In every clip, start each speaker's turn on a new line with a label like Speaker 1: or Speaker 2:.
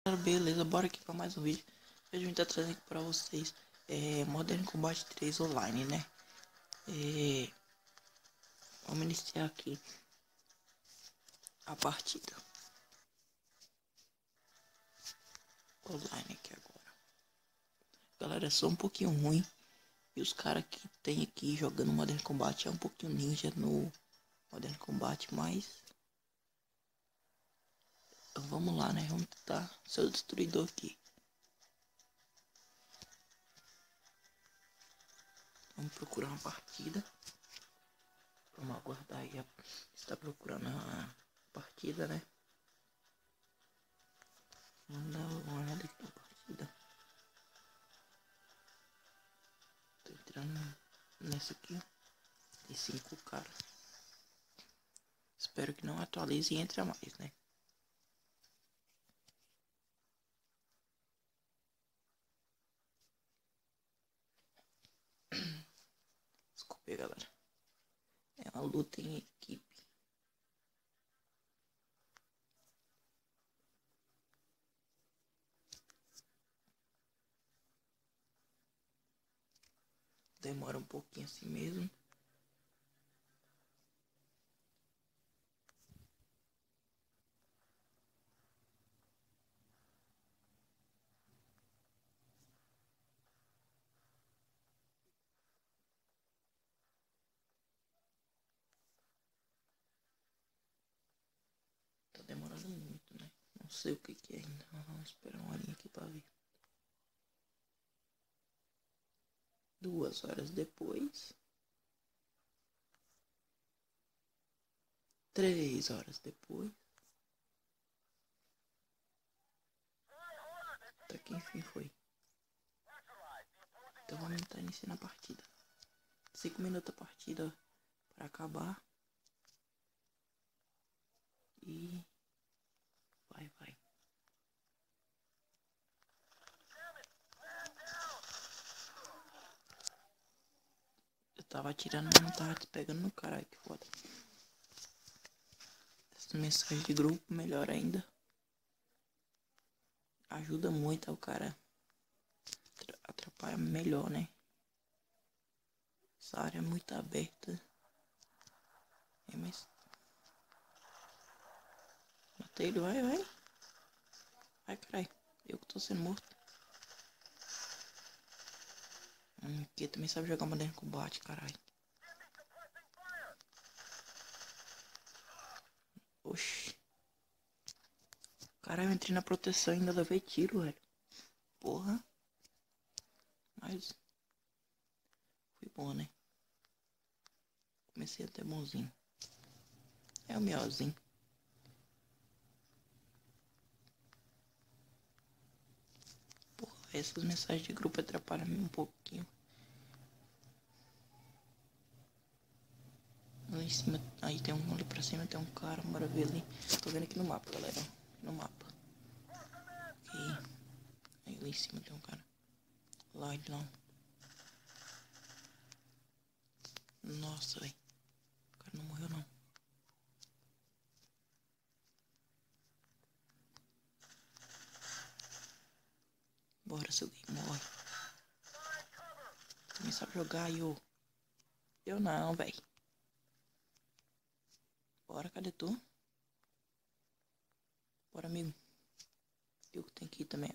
Speaker 1: Beleza, bora aqui para mais um vídeo. Hoje a gente tá trazendo aqui para vocês Modern Combat 3 Online, né? Vamos iniciar aqui a partida online aqui agora. Galera, é só um pouquinho ruim. E os caras que tem aqui jogando Modern Combat é um pouquinho ninja no Modern Combat, mas vamos lá, né? Vamos tentar ser o destruidor aqui. Vamos procurar uma partida. Vamos aguardar aí. Está procurando a partida, né? Vamos dar uma olhada aqui na partida. Tô entrando nessa aqui, ó. Tem 5 caras. Espero que não atualize e entre a mais, né? Desculpa aí, galera. É uma luta em equipe. Demora um pouquinho assim mesmo. Tá demorando muito, né? Não sei o que é ainda. Vamos esperar uma horinha aqui pra ver. 2 horas depois. 3 horas depois. Até que enfim foi. Então vamos estar iniciando a partida. 5 minutos a partida para acabar. E vai. Eu tava atirando, mas não tava pegando no caralho, que foda. Essa mensagem de grupo, melhor ainda. Ajuda muito ao cara. Atrapalha melhor, né? Essa área é muito aberta. Mas... matei ele, vai. Vai, caralho. Eu que tô sendo morto. Que também sabe jogar Modern Combat, caralho. Oxi. Caralho, eu entrei na proteção e ainda levei tiro, velho. Porra. Mas... foi bom, né? Comecei até bonzinho. É o melhorzinho. Porra, essas mensagens de grupo atrapalham um pouquinho. Lá em cima, aí tem um ali pra cima, tem um cara, bora ver ali. Tô vendo aqui no mapa, galera. No mapa. Ok. Aí lá em cima tem um cara. Lá ele não. Nossa, velho. O cara não morreu não. Bora, seu game morre. Também sabe jogar, eu não, velho. Bora, cadê tu? Bora, amigo. Eu que tenho que ir também.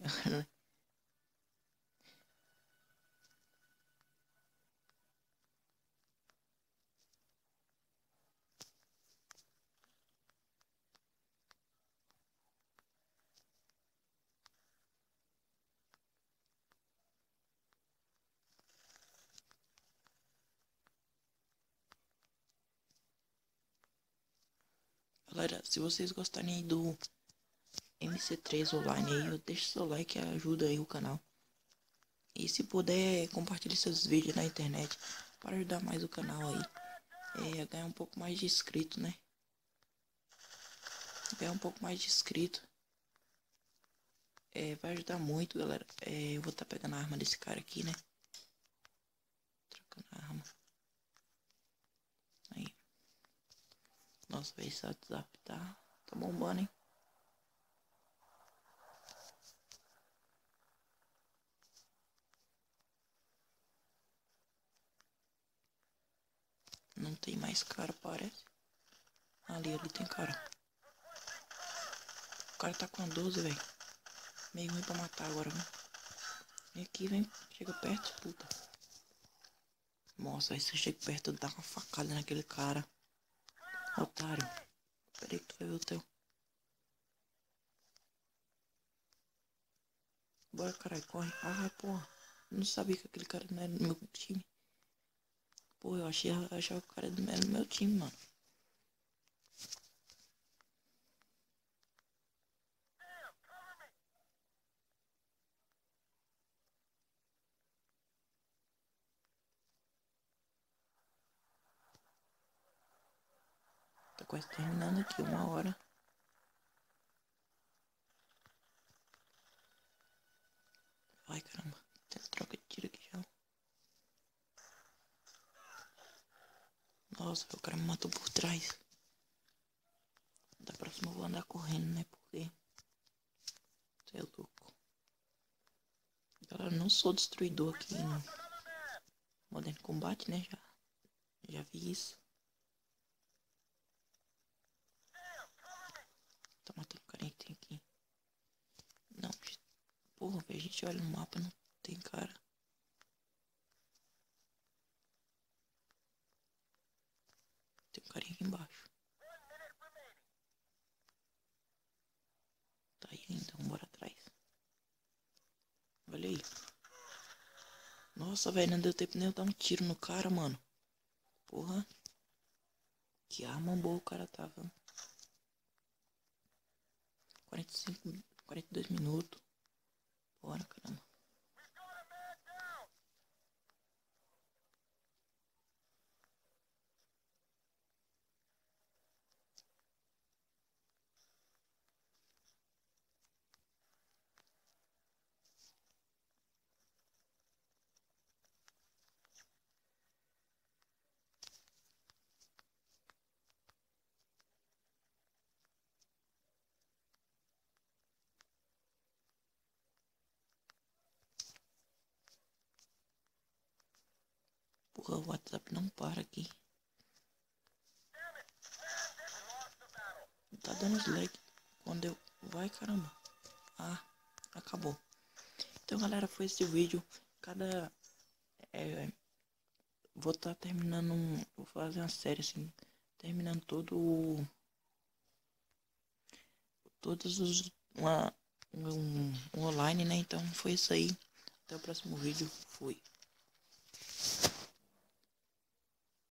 Speaker 1: Galera, se vocês gostarem aí do MC3 Online aí, eu deixo seu like, ajuda aí o canal. E se puder, compartilhe seus vídeos na internet para ajudar mais o canal aí. A ganhar um pouco mais de inscrito, né? Ganhar um pouco mais de inscrito. Vai ajudar muito, galera. Eu vou estar pegando a arma desse cara aqui, né? Trocando a arma. Aí. Nossa, esse WhatsApp tá bombando, hein? tem mais cara, parece. Ali tem cara. O cara tá com a 12, velho. Meio ruim pra matar agora, viu? Vem aqui, vem. Chega perto, puta. Nossa, aí você chega perto, dá uma facada naquele cara. Otário. Pera aí que tu vai ver o teu. Bora, caralho, corre. Ah, porra. Eu não sabia que aquele cara não era do meu time. Porra, eu achava que o cara era do meu time, mano. Tá quase terminando aqui, 1 hora. Vai, caramba. Tem troca de tiro aqui já. Nossa, o cara me matou por trás. Da próxima eu vou andar correndo, né? Porque você é louco. Galera, eu não sou destruidor aqui no Modern Combat, né? Já vi isso. Tá matando o carinha que tem aqui. Não, porra, velho, a gente olha no mapa, não tem cara. Tem um carinha aqui embaixo. Tá aí ainda, vamos bora atrás. Olha aí. Nossa, velho, não deu tempo nem eu dar um tiro no cara, mano. Porra. Que arma boa o cara tava. 45, 42 minutos. Bora, caramba. Porra, o WhatsApp não para aqui. Tá dando dislike quando eu... Vai, caramba. Ah, acabou. Então, galera, foi esse vídeo. Cada... vou estar terminando Vou fazer uma série assim. Terminando todos os... um online, né? Então, foi isso aí. Até o próximo vídeo. Fui.